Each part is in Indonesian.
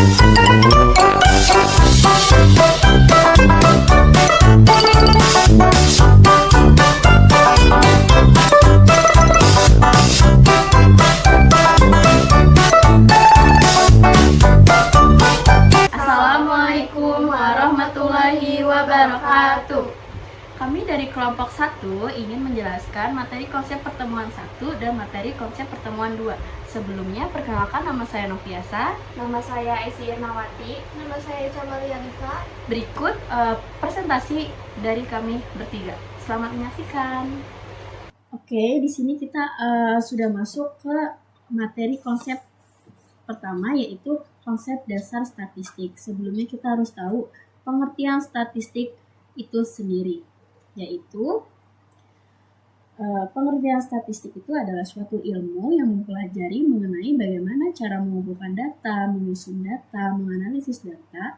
Assalamualaikum warahmatullahi wabarakatuh. Kami dari kelompok 1 ingin menjelaskan materi konsep pertemuan 1 dan materi konsep pertemuan 2. Sebelumnya, perkenalkan, nama saya Noviasa. Nama saya Esi Irnawati. Nama saya Camalia Diva. Berikut presentasi dari kami bertiga. Selamat menyaksikan. Oke, di sini kita sudah masuk ke materi konsep pertama, yaitu konsep dasar statistik. Sebelumnya kita harus tahu pengertian statistik itu sendiri, yaitu pengertian statistik itu adalah suatu ilmu yang mempelajari mengenai bagaimana cara mengumpulkan data, menyusun data, menganalisis data,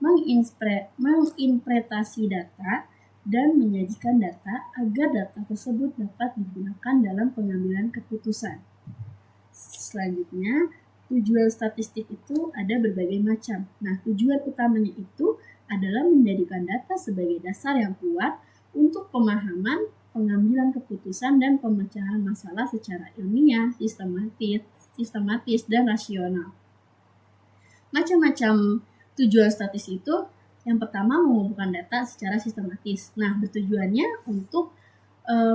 menginterpretasi data, dan menyajikan data agar data tersebut dapat digunakan dalam pengambilan keputusan. Selanjutnya, tujuan statistik itu ada berbagai macam. Nah, tujuan utamanya itu adalah menjadikan data sebagai dasar yang kuat untuk pemahaman, pengambilan keputusan, dan pemecahan masalah secara ilmiah, sistematis, dan rasional. Macam-macam tujuan statistik itu, yang pertama mengumpulkan data secara sistematis. Nah, bertujuannya untuk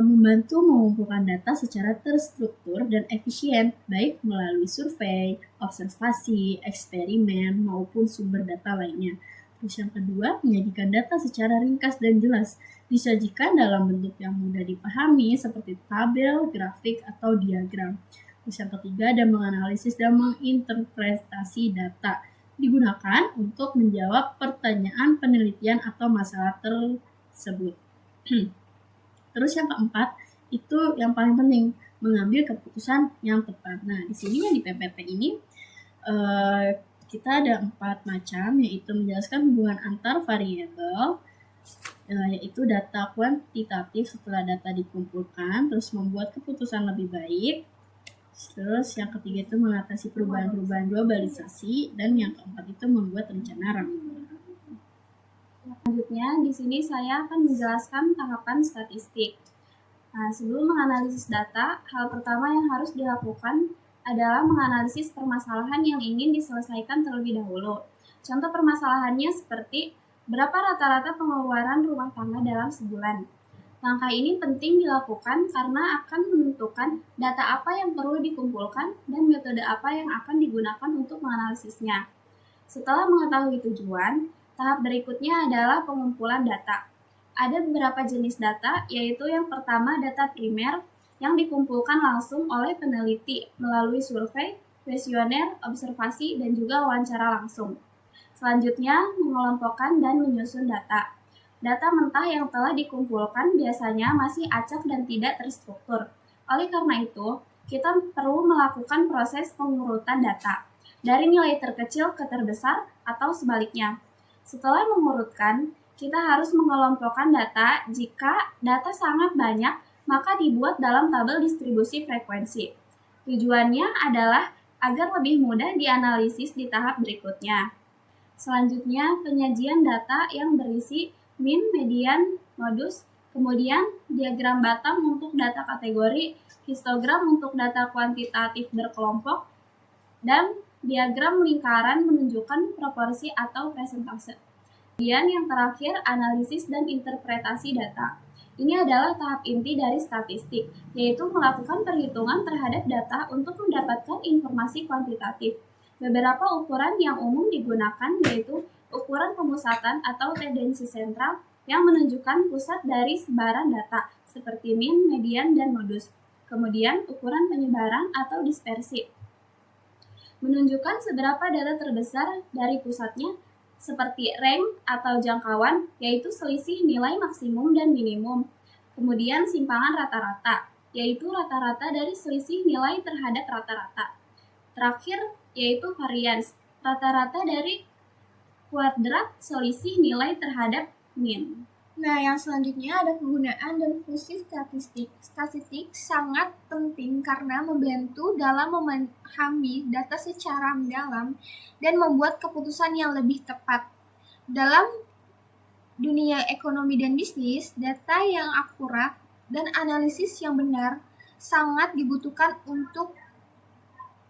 membantu mengumpulkan data secara terstruktur dan efisien, baik melalui survei, observasi, eksperimen, maupun sumber data lainnya. Terus yang kedua, menyajikan data secara ringkas dan jelas, disajikan dalam bentuk yang mudah dipahami seperti tabel, grafik, atau diagram. Terus yang ketiga, ada menganalisis dan menginterpretasi data, digunakan untuk menjawab pertanyaan penelitian atau masalah tersebut. Terus yang keempat, itu yang paling penting, mengambil keputusan yang tepat. Nah, di sini yang di PPT ini kita ada 4 macam, yaitu menjelaskan hubungan antar variabel, yaitu data kuantitatif setelah data dikumpulkan, terus membuat keputusan lebih baik. Terus yang ketiga itu mengatasi perubahan-perubahan globalisasi, dan yang keempat itu membuat rencana ramah. Selanjutnya, di sini saya akan menjelaskan tahapan statistik. Nah, sebelum menganalisis data, hal pertama yang harus dilakukan adalah menganalisis permasalahan yang ingin diselesaikan terlebih dahulu. Contoh permasalahannya seperti berapa rata-rata pengeluaran rumah tangga dalam sebulan. Langkah ini penting dilakukan karena akan menentukan data apa yang perlu dikumpulkan dan metode apa yang akan digunakan untuk menganalisisnya. Setelah mengetahui tujuan, tahap berikutnya adalah pengumpulan data. Ada beberapa jenis data, yaitu yang pertama data primer yang dikumpulkan langsung oleh peneliti melalui survei, kuesioner, observasi, dan juga wawancara langsung. Selanjutnya, mengelompokkan dan menyusun data. Data mentah yang telah dikumpulkan biasanya masih acak dan tidak terstruktur. Oleh karena itu, kita perlu melakukan proses pengurutan data dari nilai terkecil ke terbesar atau sebaliknya. Setelah mengurutkan, kita harus mengelompokkan data. Jika data sangat banyak, maka dibuat dalam tabel distribusi frekuensi. Tujuannya adalah agar lebih mudah dianalisis di tahap berikutnya. Selanjutnya, penyajian data yang berisi min, median, modus, kemudian diagram Batang untuk data kategori, histogram untuk data kuantitatif berkelompok, dan diagram lingkaran menunjukkan proporsi atau persentase. Kemudian yang terakhir, analisis dan interpretasi data. Ini adalah tahap inti dari statistik, yaitu melakukan perhitungan terhadap data untuk mendapatkan informasi kuantitatif. Beberapa ukuran yang umum digunakan yaitu ukuran pemusatan atau tendensi sentral yang menunjukkan pusat dari sebaran data, seperti min, median, dan modus. Kemudian ukuran penyebaran atau dispersi, menunjukkan seberapa data terbesar dari pusatnya, seperti rank atau jangkauan, yaitu selisih nilai maksimum dan minimum. Kemudian simpangan rata-rata, yaitu rata-rata dari selisih nilai terhadap rata-rata. Terakhir, yaitu varians, rata-rata dari kuadrat selisih nilai terhadap min. Nah, yang selanjutnya ada kegunaan dan fungsi statistik. Statistik sangat penting karena membantu dalam memahami data secara mendalam dan membuat keputusan yang lebih tepat. Dalam dunia ekonomi dan bisnis, data yang akurat dan analisis yang benar sangat dibutuhkan untuk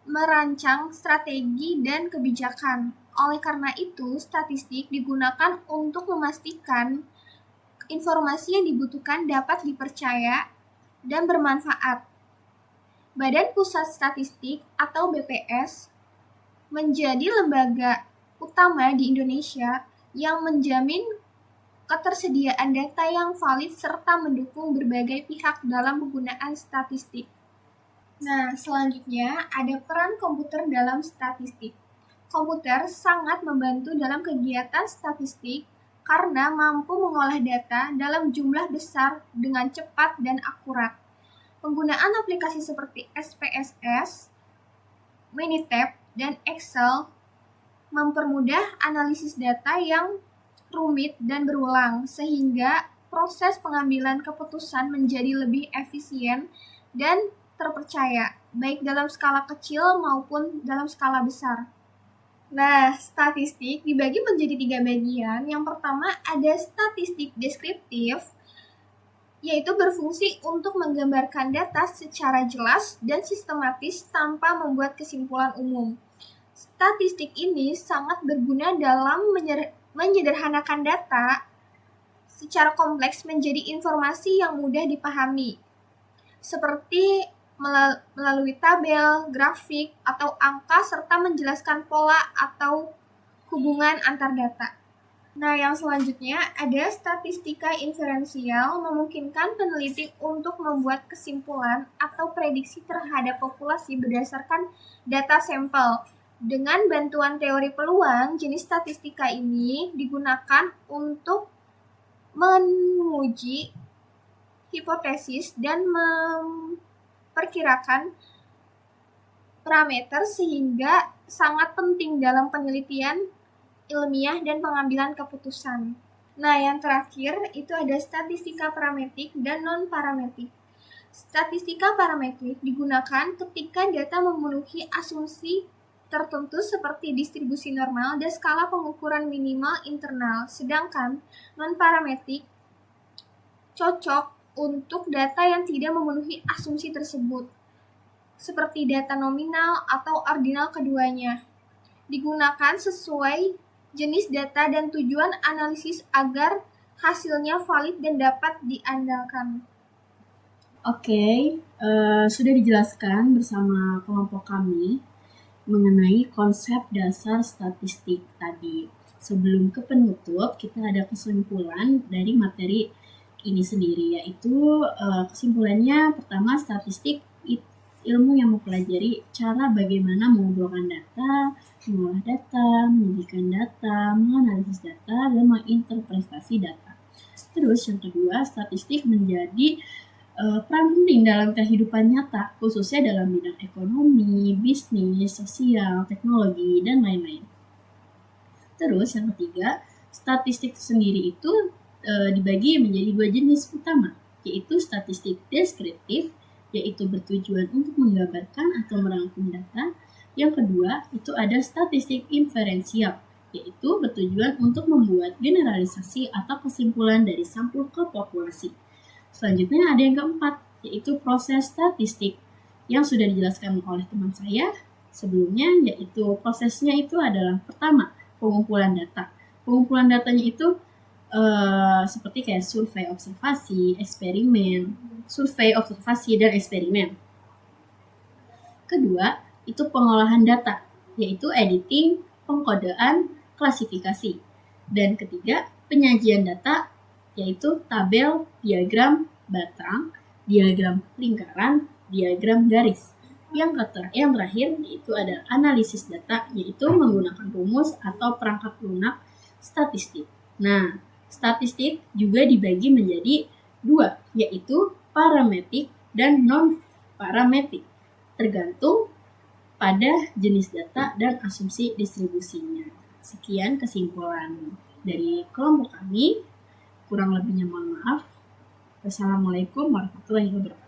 merancang strategi dan kebijakan. Oleh karena itu, statistik digunakan untuk memastikan informasi yang dibutuhkan dapat dipercaya dan bermanfaat. Badan Pusat Statistik atau BPS menjadi lembaga utama di Indonesia yang menjamin ketersediaan data yang valid serta mendukung berbagai pihak dalam penggunaan statistik. Nah, selanjutnya ada peran komputer dalam statistik. Komputer sangat membantu dalam kegiatan statistik karena mampu mengolah data dalam jumlah besar dengan cepat dan akurat. Penggunaan aplikasi seperti SPSS, Minitab, dan Excel mempermudah analisis data yang rumit dan berulang, sehingga proses pengambilan keputusan menjadi lebih efisien dan terpercaya, baik dalam skala kecil maupun dalam skala besar. Nah, statistik dibagi menjadi 3 bagian. Yang pertama ada statistik deskriptif, yaitu berfungsi untuk menggambarkan data secara jelas dan sistematis tanpa membuat kesimpulan umum. Statistik ini sangat berguna dalam menyederhanakan data secara kompleks menjadi informasi yang mudah dipahami, seperti melalui tabel, grafik, atau angka serta menjelaskan pola atau hubungan antar data. Nah, yang selanjutnya ada statistika inferensial, memungkinkan peneliti untuk membuat kesimpulan atau prediksi terhadap populasi berdasarkan data sampel. Dengan bantuan teori peluang, jenis statistika ini digunakan untuk menguji hipotesis dan memperkirakan parameter sehingga sangat penting dalam penelitian ilmiah dan pengambilan keputusan. Nah, yang terakhir itu ada statistika parametrik dan non-parametrik. Statistika parametrik digunakan ketika data memenuhi asumsi tertentu seperti distribusi normal dan skala pengukuran minimal internal, sedangkan non-parametrik cocok untuk data yang tidak memenuhi asumsi tersebut, seperti data nominal atau ordinal keduanya. Digunakan sesuai jenis data dan tujuan analisis agar hasilnya valid dan dapat diandalkan. Oke, sudah dijelaskan bersama kelompok kami mengenai konsep dasar statistik tadi. Sebelum ke penutup, kita ada kesimpulan dari materi ini sendiri, yaitu kesimpulannya pertama, statistik ilmu yang mempelajari cara bagaimana mengumpulkan data, mengolah data, menyajikan data, menganalisis data, dan menginterpretasi data. Terus yang kedua, statistik menjadi peran penting dalam kehidupan nyata, khususnya dalam bidang ekonomi, bisnis, sosial, teknologi, dan lain-lain. Terus yang ketiga, statistik sendiri itu dibagi menjadi 2 jenis utama, yaitu statistik deskriptif, yaitu bertujuan untuk menggambarkan atau merangkum data. Yang kedua, itu ada statistik inferensial, yaitu bertujuan untuk membuat generalisasi atau kesimpulan dari sampel ke populasi. Selanjutnya ada yang keempat, yaitu proses statistik yang sudah dijelaskan oleh teman saya sebelumnya, yaitu prosesnya itu adalah pertama, pengumpulan data. Pengumpulan datanya itu seperti kayak survei observasi, dan eksperimen. Kedua, itu pengolahan data, yaitu editing, pengkodean, klasifikasi. Dan ketiga, penyajian data, yaitu tabel, diagram batang, diagram lingkaran, diagram garis. Yang terakhir yaitu ada analisis data, yaitu menggunakan rumus atau perangkat lunak statistik. Nah, statistik juga dibagi menjadi 2, yaitu parametrik dan non-parametrik, tergantung pada jenis data dan asumsi distribusinya. Sekian kesimpulan dari kelompok kami. Kurang lebihnya mohon maaf. Wassalamualaikum warahmatullahi wabarakatuh.